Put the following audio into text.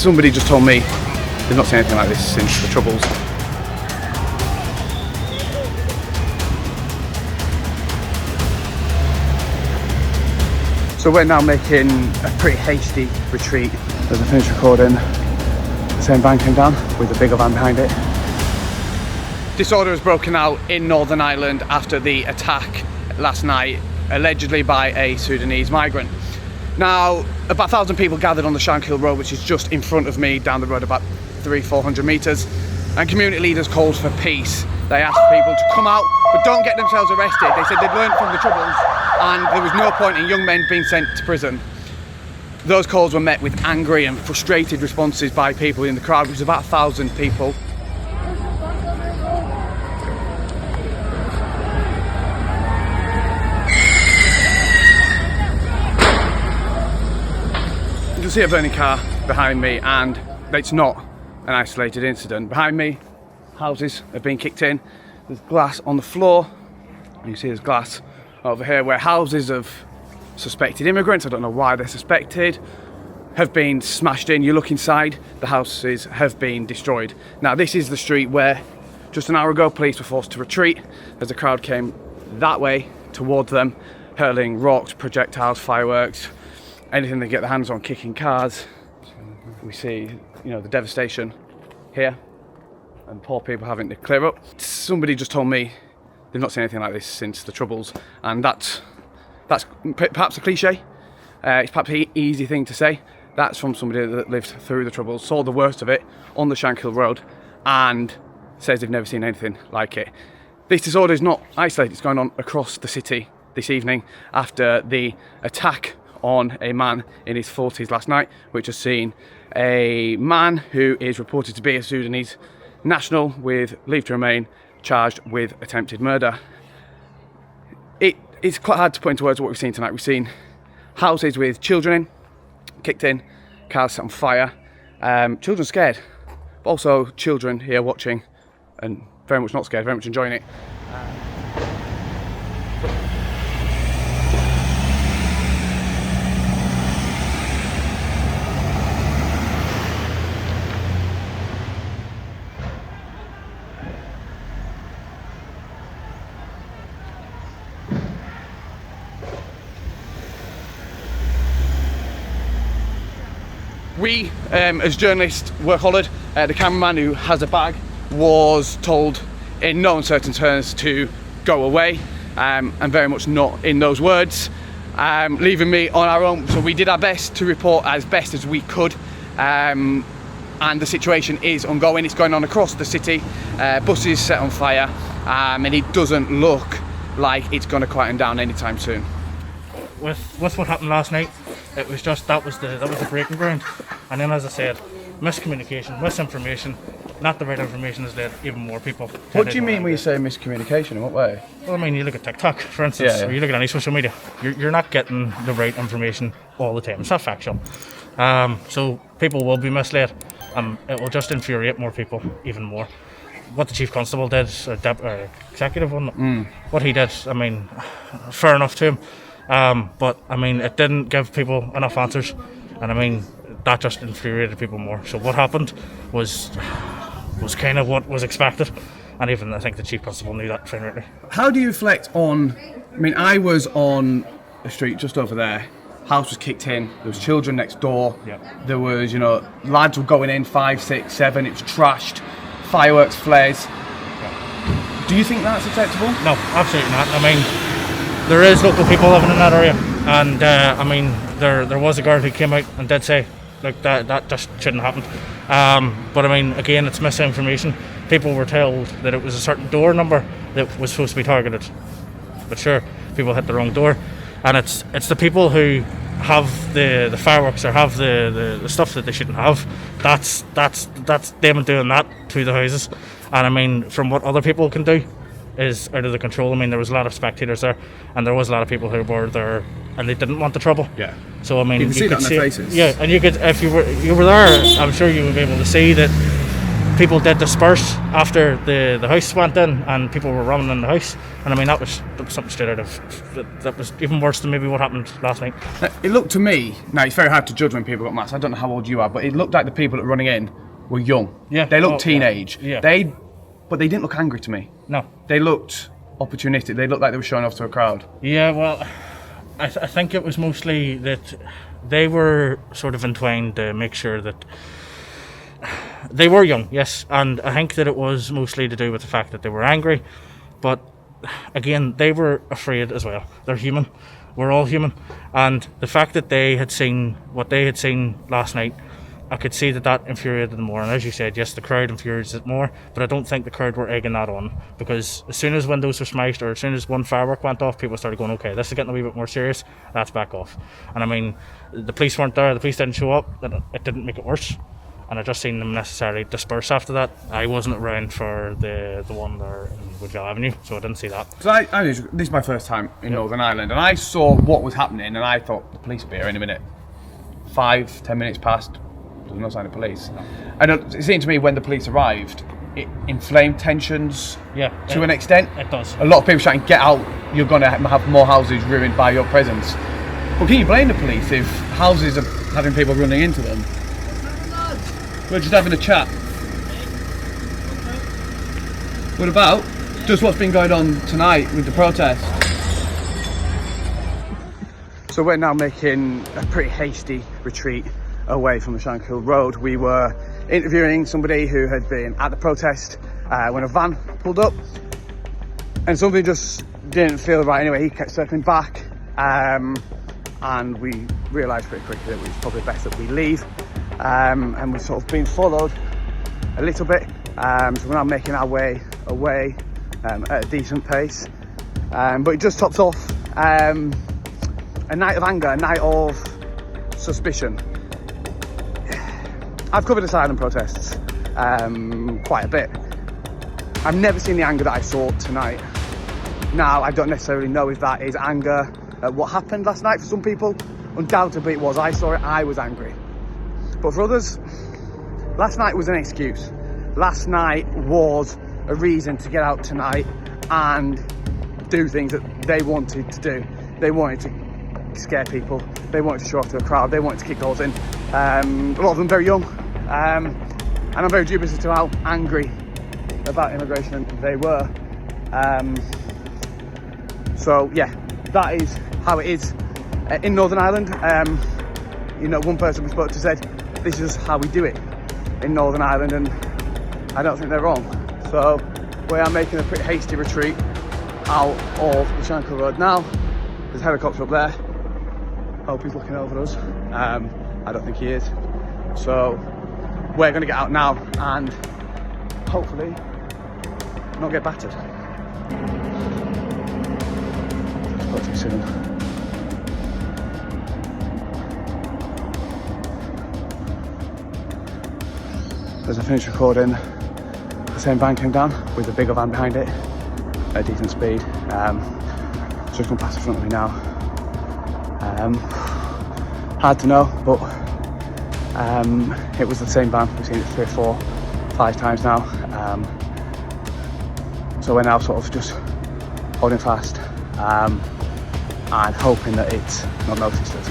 Somebody just told me they've not seen anything like this since the Troubles. So we're now making a pretty hasty retreat. As I finish recording, the same van came down with a bigger van behind it. Disorder has broken out in Northern Ireland after the attack last night, allegedly by a Sudanese migrant. Now, about 1,000 people gathered on the Shankill Road, which is just in front of me, down the road about 300-400 metres, and community leaders called for peace. They asked people to come out, but don't get themselves arrested. They said they'd learned from the Troubles and there was no point in young men being sent to prison. Those calls were met with angry and frustrated responses by people in the crowd, which was about 1,000 people. You can see a burning car behind me, and it's not an isolated incident. Behind me, houses have been kicked in. There's glass on the floor. You can see there's glass over here where houses of suspected immigrants, I don't know why they're suspected, have been smashed in. You look inside, the houses have been destroyed. Now this is the street where just an hour ago police were forced to retreat as the crowd came that way towards them, hurling rocks, projectiles, fireworks, anything they get their hands on, kicking cars. We see, you know, the devastation here and poor people having to clear up. Somebody just told me they've not seen anything like this since the Troubles, and that's perhaps a cliche. It's perhaps an easy thing to say. That's from somebody that lived through the Troubles, saw the worst of it on the Shankill Road, and says they've never seen anything like it. This disorder is not isolated. It's going on across the city this evening after the attack on a man in his 40s last night, which has seen a man who is reported to be a Sudanese national with leave to remain charged with attempted murder. It's quite hard to put into words what we've seen tonight. We've seen houses with children in, kicked in, cars set on fire, children scared, but also children here watching and very much not scared, very much enjoying it. We, as journalists, were collared. The cameraman, who has a bag, was told in no uncertain terms to go away, and very much not in those words, leaving me on our own. So we did our best to report as best as we could, and the situation is ongoing. It's going on across the city, buses set on fire, and it doesn't look like it's going to quieten down anytime soon. With what happened last night, it was just that was the breaking ground, and then, as I said, miscommunication, misinformation, not the right information has led even more people. What do you mean when you say miscommunication? In what way? Well, I mean, you look at TikTok, for instance, or you look at any social media, you're not getting the right information all the time. It's not factual. So people will be misled. It will just infuriate more people even more. What the Chief Constable did, or executive one, what he did, I mean, fair enough to him. But I mean, it didn't give people enough answers, and I mean, that just infuriated people more. So what happened was kind of what was expected, and even I think the Chief Constable knew that fine rightly. How do you reflect on? I mean, I was on a street just over there. House was kicked in. There was children next door. Yep. There was, lads were going in 5, 6, 7. It was trashed. Fireworks, flares. Yep. Do you think that's acceptable? No, absolutely not. I mean, there is local people living in that area, and I mean, there was a girl who came out and did say, like, that just shouldn't happen. But I mean, again, it's misinformation. People were told that it was a certain door number that was supposed to be targeted, but sure, people hit the wrong door, and it's the people who have the fireworks or have the stuff that they shouldn't have. That's them doing that to the houses, and I mean, from what other people can do, is out of the control. I mean, there was a lot of spectators there, and there was a lot of people who were there, and they didn't want the trouble. Yeah. So I mean, you can see that on their faces. Yeah, and you could, if you were there, I'm sure you would be able to see that people did disperse after the house went in, and people were running in the house. And I mean, that was something straight out of that was even worse than maybe what happened last night. It looked to me, now it's very hard to judge when people got masked. I don't know how old you are, but it looked like the people that were running in were young. Yeah, they looked teenage. Yeah. But they didn't look angry to me. No, they looked opportunistic. They looked like they were showing off to a crowd. Yeah, well, I think it was mostly that they were sort of entwined to make sure that they were young, yes, and I think that it was mostly to do with the fact that they were angry, but again, they were afraid as well. They're human. We're all human, and the fact that they had seen what they had seen last night, I could see that infuriated them more. And as you said, yes, the crowd infuriated it more, but I don't think the crowd were egging that on, because as soon as windows were smashed or as soon as one firework went off, people started going, okay, this is getting a wee bit more serious, let's back off. And I mean, the police weren't there, the police didn't show up, it didn't make it worse. And I just seen them necessarily disperse after that. I wasn't around for the one there in Woodville Avenue, so I didn't see that. So this is my first time in Northern Ireland, and I saw what was happening, and I thought the police will be here in a minute. 5-10 minutes passed, there was no sign of police. No. And it seemed to me when the police arrived, it inflamed tensions to an extent. It does. A lot of people shouting, "Get out! You're going to have more houses ruined by your presence." Well, can you blame the police if houses are having people running into them? We're just having a chat. What about? Just what's been going on tonight with the protest. So we're now making a pretty hasty retreat away from the Shankill Road. We were interviewing somebody who had been at the protest when a van pulled up, and something just didn't feel right anyway. He kept circling back, and we realised pretty quickly that it was probably best that we leave. And we've sort of been followed a little bit, so we're now making our way away at a decent pace, but it just tops off a night of anger, a night of suspicion. I've covered asylum protests quite a bit. I've never seen the anger that I saw tonight. Now, I don't necessarily know if that is anger at what happened last night. For some people, undoubtedly it was. I saw it, I was angry. But for others, last night was an excuse. Last night was a reason to get out tonight and do things that they wanted to do. They wanted to scare people. They wanted to show off to a crowd. They wanted to kick goals in. A lot of them very young. And I'm very dubious as to how angry about immigration they were. So yeah, that is how it is in Northern Ireland. You know, one person we spoke to said, this is how we do it in Northern Ireland, and I don't think they're wrong. So we are making a pretty hasty retreat out of the Shankill Road now. There's a helicopter up there. Hope he's looking over us. I don't think he is. So we're going to get out now and hopefully not get battered. Talk to you soon. As I finished recording, the same van came down with a bigger van behind it at decent speed. Just gone past the front of me now. Hard to know, but it was the same van. We've seen it 3, 4, 5 times now. So we're now sort of just holding fast and hoping that it's not noticed us.